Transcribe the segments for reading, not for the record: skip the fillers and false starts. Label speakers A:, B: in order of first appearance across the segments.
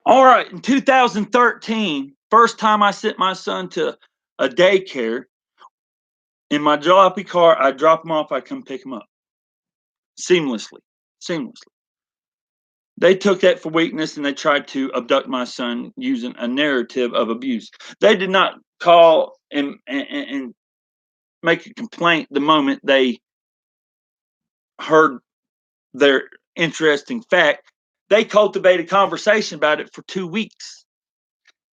A: All right, in 2013, first time I sent my son to a daycare, in my jalopy car, I drop him off, I come pick him up. Seamlessly. Seamlessly. They took that for weakness and they tried to abduct my son using a narrative of abuse. They did not call and make a complaint the moment they heard their interesting fact. They cultivated conversation about it for 2 weeks,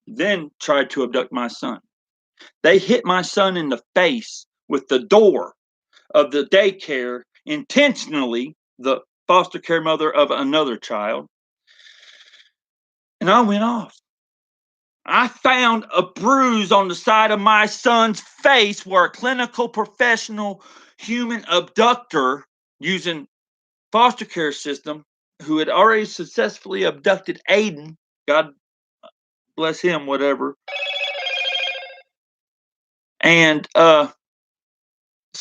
A: then tried to abduct my son. They hit my son in the face with the door of the daycare intentionally, the foster care mother of another child, and I went off. I found a bruise on the side of my son's face where a clinical professional human abductor using foster care system who had already successfully abducted Aiden, God bless him, whatever. And so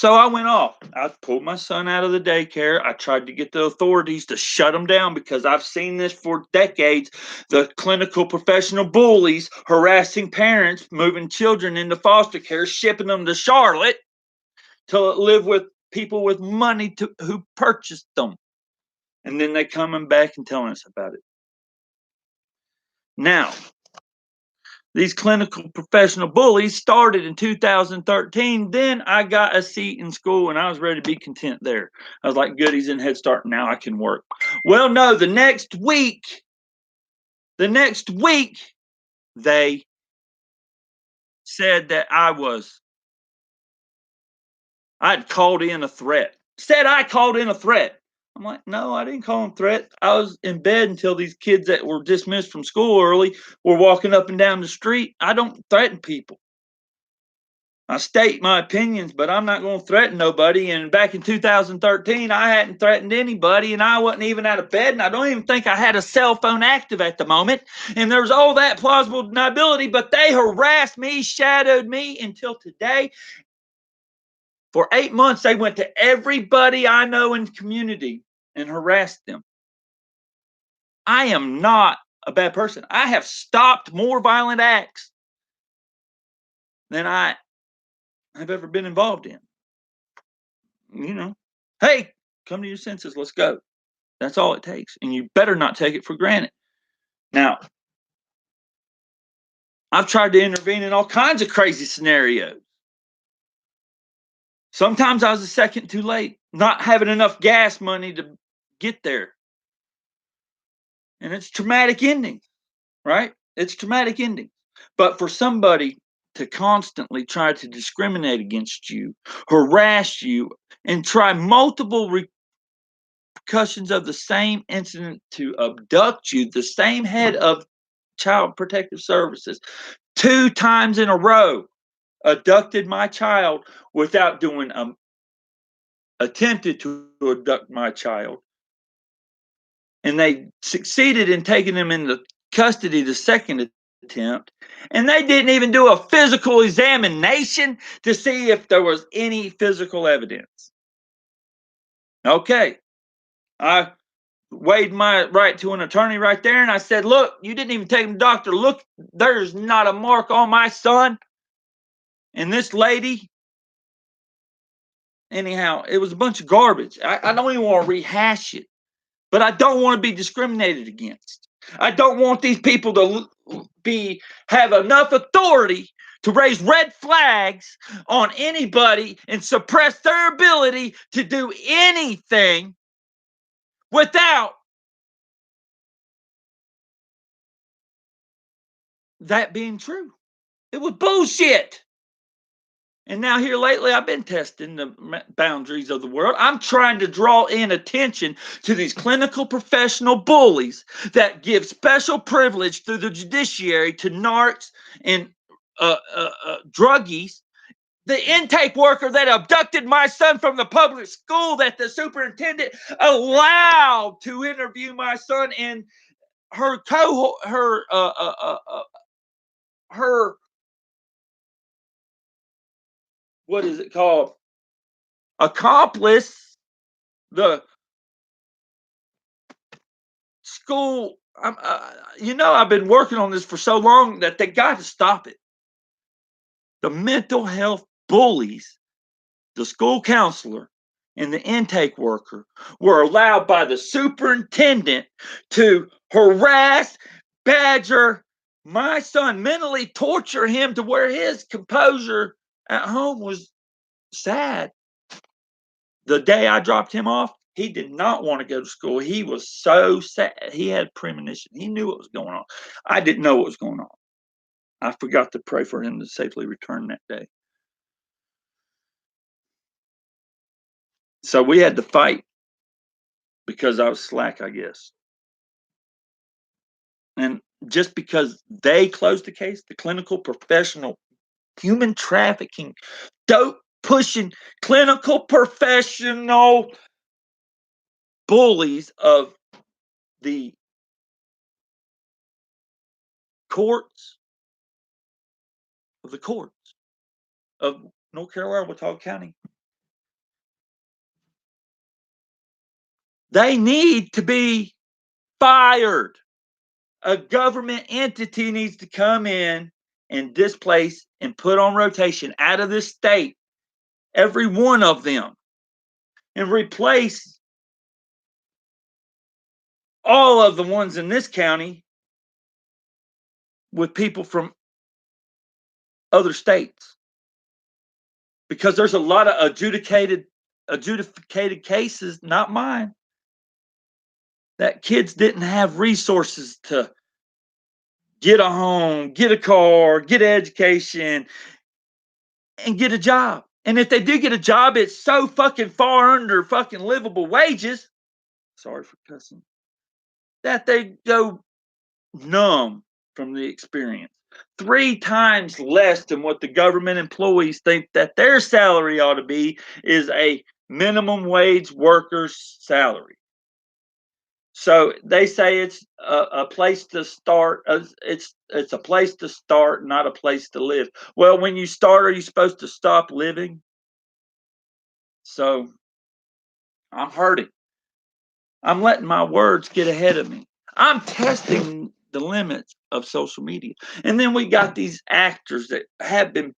A: I went off. I pulled my son out of the daycare. I tried to get the authorities to shut him down because I've seen this for decades. The clinical professional bullies harassing parents, moving children into foster care, shipping them to Charlotte to live with people with money who purchased them. And then they coming back and telling us about it. Now, these clinical professional bullies started in 2013. Then I got a seat in school and I was ready to be content there. I was like, good, he's in Head Start. Now I can work. Well, no, the next week, they said that I'd called in a threat. Said I called in a threat. I'm like, no, I didn't call him threat. I was in bed until these kids that were dismissed from school early were walking up and down the street. I don't threaten people. I state my opinions, but I'm not going to threaten nobody. And back in 2013, I hadn't threatened anybody, and I wasn't even out of bed, and I don't even think I had a cell phone active at the moment. And there's all that plausible deniability, but they harassed me, shadowed me until today. For 8 months, they went to everybody I know in the community and harassed them. I am not a bad person. I have stopped more violent acts than I have ever been involved in. You know, hey, come to your senses. Let's go. That's all it takes. And you better not take it for granted. Now, I've tried to intervene in all kinds of crazy scenarios. Sometimes I was a second too late, not having enough gas money to get there. And it's traumatic ending, right? It's traumatic ending. But for somebody to constantly try to discriminate against you, harass you, and try multiple repercussions of the same incident to abduct you, the same head of Child Protective Services, 2 times in a row, abducted my child without doing attempted to abduct my child. And they succeeded in taking him into custody the second attempt. And they didn't even do a physical examination to see if there was any physical evidence. Okay. I weighed my right to an attorney right there, and I said, look, you didn't even take him to the doctor. Look, there's not a mark on my son. And this lady, anyhow, it was a bunch of garbage. I don't even want to rehash it, but I don't want to be discriminated against. I don't want these people to have enough authority to raise red flags on anybody and suppress their ability to do anything without that being true. It was bullshit. And now here lately, I've been testing the boundaries of the world. I'm trying to draw in attention to these clinical professional bullies that give special privilege through the judiciary to narcs and druggies. The intake worker that abducted my son from the public school that the superintendent allowed to interview my son, and her what is it called? Accomplice, the school I've been working on this for so long that they got to stop it. The mental health bullies, the school counselor, and the intake worker were allowed by the superintendent to harass, badger my son, mentally torture him to where his composure at home was sad. The day I dropped him off, he did not want to go to school. He was so sad. He had premonition. He knew what was going on. I didn't know what was going on. I forgot to pray for him to safely return that day. So we had to fight because I was slack, I guess. And just because they closed the case, the clinical professional, human trafficking, dope pushing, clinical professional bullies of the courts, of the courts of North Carolina, Watauga County, they need to be fired. A government entity needs to come in and displace and put on rotation out of this state every one of them and replace all of the ones in this county with people from other states, because there's a lot of adjudicated cases, not mine, that kids didn't have resources to get a home, get a car, get an education, and get a job. And if they do get a job, it's so fucking far under fucking livable wages, sorry for cussing, that they go numb from the experience. 3 times less than what the government employees think that their salary ought to be is a minimum wage worker's salary. So they say it's a place to start. It's a place to start, not a place to live. Well, when you start, are you supposed to stop living? So I'm hurting. I'm letting my words get ahead of me. I'm testing the limits of social media. And then we got these actors that have been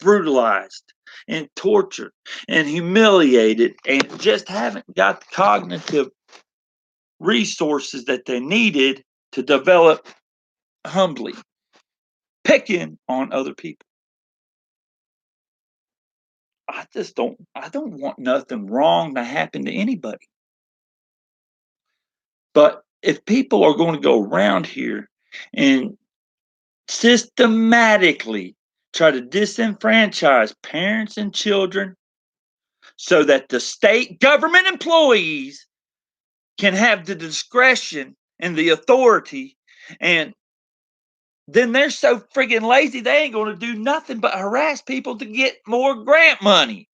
A: brutalized and tortured and humiliated and just haven't got the cognitive resources that they needed to develop humbly, picking on other people. I don't want nothing wrong to happen to anybody. But if people are going to go around here and systematically try to disenfranchise parents and children so that the state government employees can have the discretion and the authority, and then they're so friggin' lazy they ain't going to do nothing but harass people to get more grant money.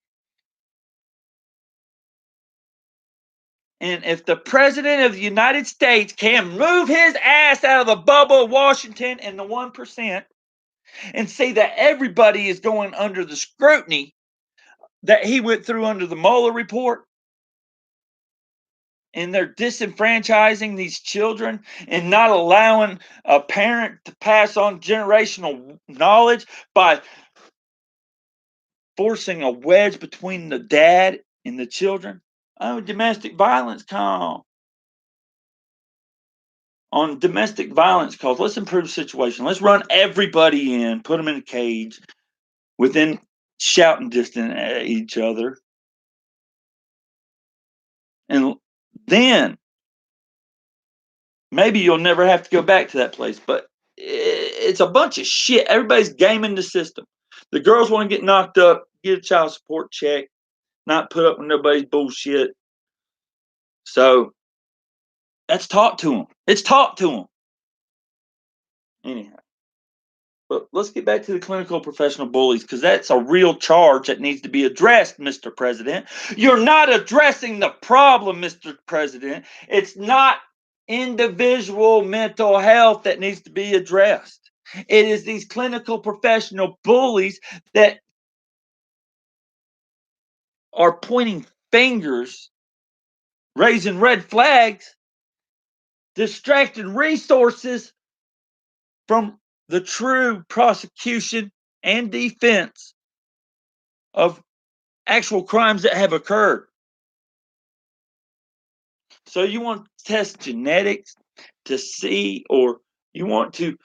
A: And if the president of the United States can move his ass out of the bubble of Washington and the 1% and see that everybody is going under the scrutiny that he went through under the Mueller report, and they're disenfranchising these children and not allowing a parent to pass on generational knowledge by forcing a wedge between the dad and the children. Oh, domestic violence call. On domestic violence calls, let's improve the situation. Let's run everybody in, put them in a cage within shouting distance at each other. And then maybe you'll never have to go back to that place. But it's a bunch of shit. Everybody's gaming the system. The girls want to get knocked up, get a child support check, not put up with nobody's bullshit. So that's taught to them. It's taught to them. Anyhow, but let's get back to the clinical professional bullies, because that's a real charge that needs to be addressed, Mr. President. You're not addressing the problem, Mr. President. It's not individual mental health that needs to be addressed. It is these clinical professional bullies that are pointing fingers, raising red flags distracted resources from the true prosecution and defense of actual crimes that have occurred. So you want to test genetics to see, or you want to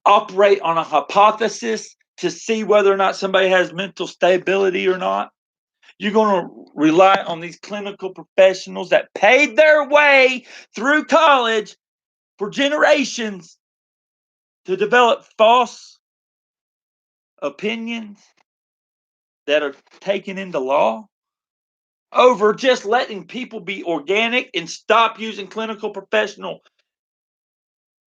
A: operate on a hypothesis to see whether or not somebody has mental stability or not. You're going to rely on these clinical professionals that paid their way through college for generations to develop false opinions that are taken into law over just letting people be organic and stop using clinical professional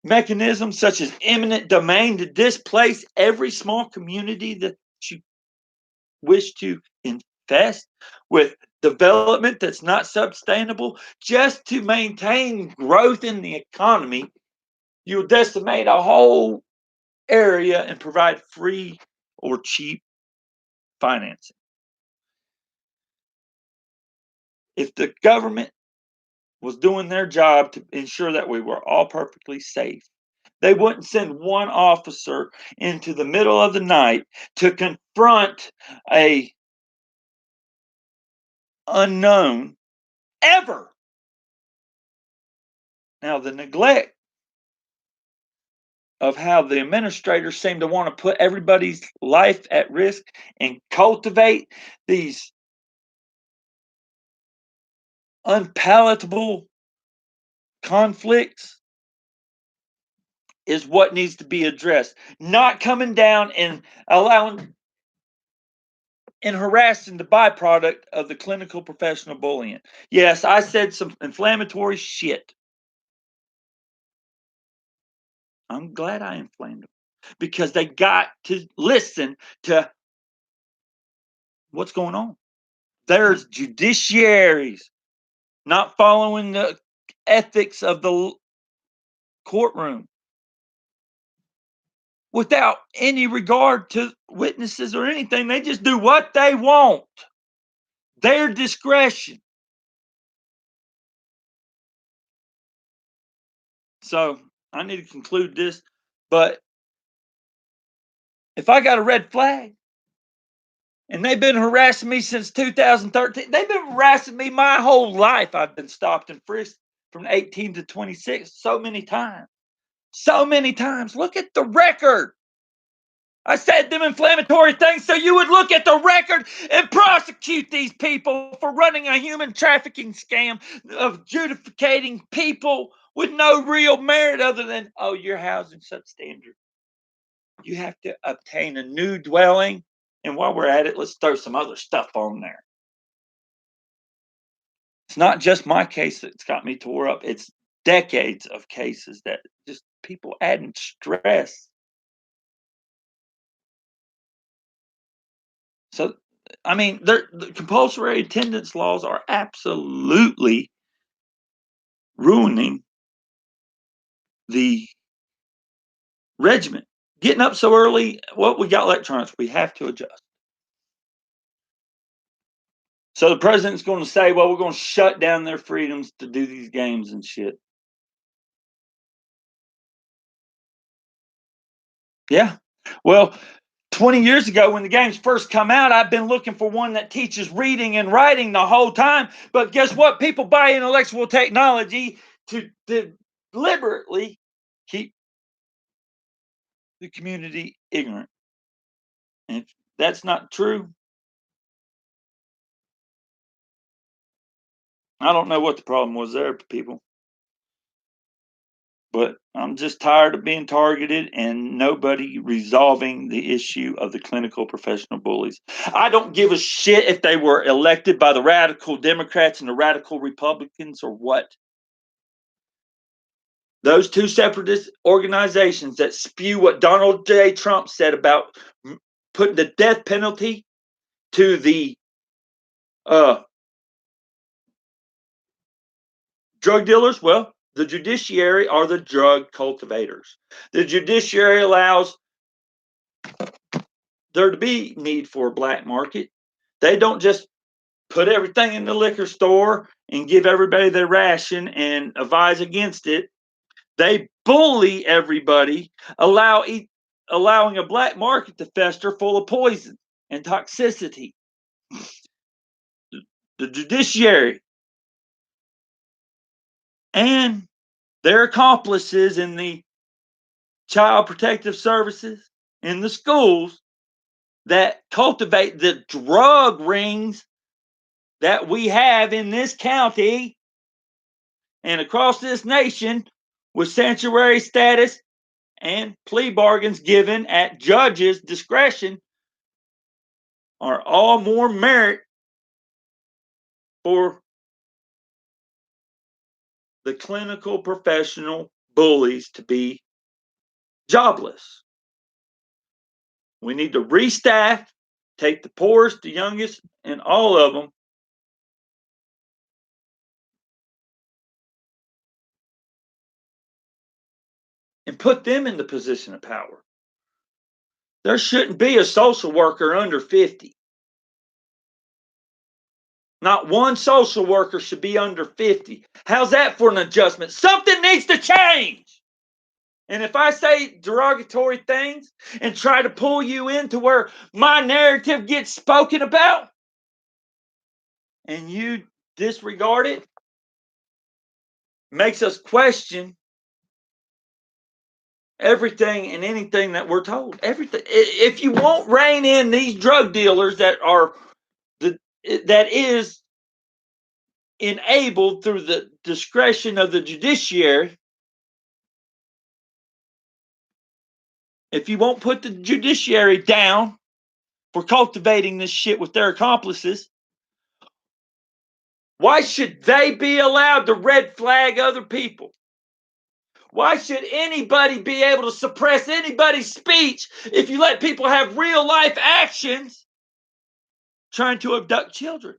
A: mechanisms such as eminent domain to displace every small community that you wish to invest with development that's not sustainable just to maintain growth in the economy. You'll decimate a whole area and provide free or cheap financing. If the government was doing their job to ensure that we were all perfectly safe, they wouldn't send one officer into the middle of the night to confront a unknown ever. Now, the neglect of how the administrators seem to want to put everybody's life at risk and cultivate these unpalatable conflicts is what needs to be addressed. Not coming down and allowing and harassing the byproduct of the clinical professional bullying. Yes, I said some inflammatory shit. I'm glad I inflamed them because they got to listen to what's going on. There's judiciaries not following the ethics of the courtroom without any regard to witnesses or anything. They just do what they want, their discretion. So I need to conclude this, but if I got a red flag and they've been harassing me since 2013, they've been harassing me my whole life. I've been stopped and frisked from 18 to 26 so many times. So many times. Look at the record. I said them inflammatory things so you would look at the record and prosecute these people for running a human trafficking scam of adjudicating people with no real merit other than, oh, you're housing substandard. You have to obtain a new dwelling. And while we're at it, let's throw some other stuff on there. It's not just my case that's got me tore up. It's decades of cases that just people adding stress. So, I mean, the compulsory attendance laws are absolutely ruining the regiment. Getting up so early, well, we got electronics. We have to adjust. So the president's going to say, well, we're going to shut down their freedoms to do these games and shit. Yeah. Well, 20 years ago when the games first come out, I've been looking for one that teaches reading and writing the whole time. But guess what? People buy intellectual technology to deliberately keep the community ignorant. And if that's not true, I don't know what the problem was there, people. But I'm just tired of being targeted and nobody resolving the issue of the clinical professional bullies. I don't give a shit if they were elected by the radical Democrats and the radical Republicans or what. Those two separatist organizations that spew what Donald J. Trump said about putting the death penalty to the drug dealers, well, the judiciary are the drug cultivators. The judiciary allows there to be need for a black market. They don't just put everything in the liquor store and give everybody their ration and advise against it. They bully everybody, allowing a black market to fester full of poison and toxicity. The judiciary and their accomplices in the child protective services, in the schools that cultivate the drug rings that we have in this county and across this nation with sanctuary status and plea bargains given at judges' discretion are all more merit for the clinical professional bullies to be jobless. We need to restaff, take the poorest, the youngest, and all of them, and put them in the position of power. There shouldn't be a social worker under 50. Not one social worker should be under 50. How's that for an adjustment? Something needs to change. And if I say derogatory things and try to pull you into where my narrative gets spoken about and you disregard it, makes us question everything and anything that we're told. Everything. If you won't rein in these drug dealers that is enabled through the discretion of the judiciary, if you won't put the judiciary down for cultivating this shit with their accomplices, why should they be allowed to red flag other people? Why should anybody be able to suppress anybody's speech if you let people have real life actions trying to abduct children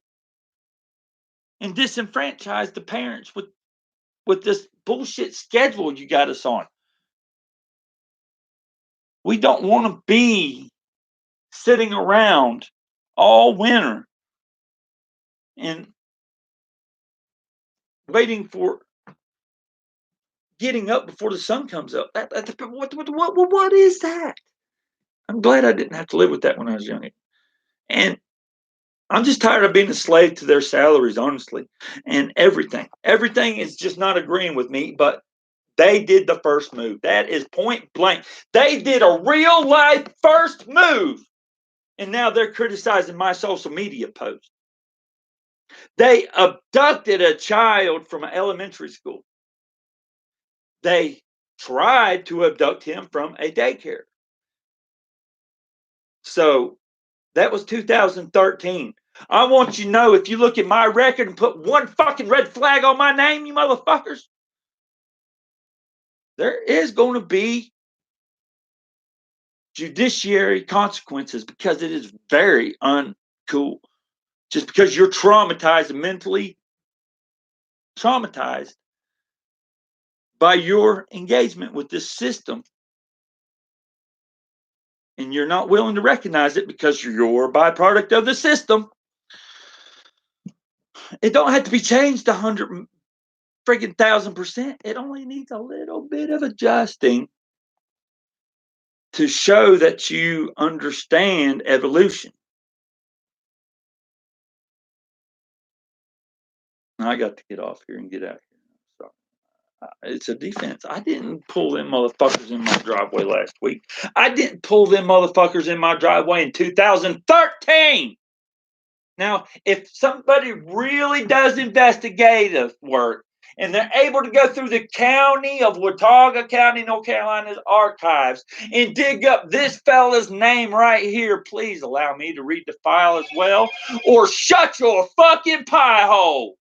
A: and disenfranchise the parents with this bullshit schedule you got us on? We don't want to be sitting around all winter and waiting for getting up before the sun comes up. What is that? I'm glad I didn't have to live with that when I was young. And I'm just tired of being a slave to their salaries, honestly. And everything. Everything is just not agreeing with me, but they did the first move. That is point blank. They did a real life first move. And now they're criticizing my social media post. They abducted a child from an elementary school. They tried to abduct him from a daycare. So that was 2013. I want you to know, if you look at my record and put one fucking red flag on my name, you motherfuckers, there is going to be judiciary consequences, because it is very uncool. Just because you're traumatized, mentally traumatized by your engagement with this system, and you're not willing to recognize it because you're a byproduct of the system, it don't have to be changed 100 freaking 1,000%. It only needs a little bit of adjusting to show that you understand evolution. I got to get off here and get out here. Sorry. It's a defense. I didn't pull them motherfuckers in my driveway last week. I didn't pull them motherfuckers in my driveway in 2013. Now, if somebody really does investigative work and they're able to go through the county of Watauga County, North Carolina's archives and dig up this fella's name right here, please allow me to read the file as well, or shut your fucking pie hole.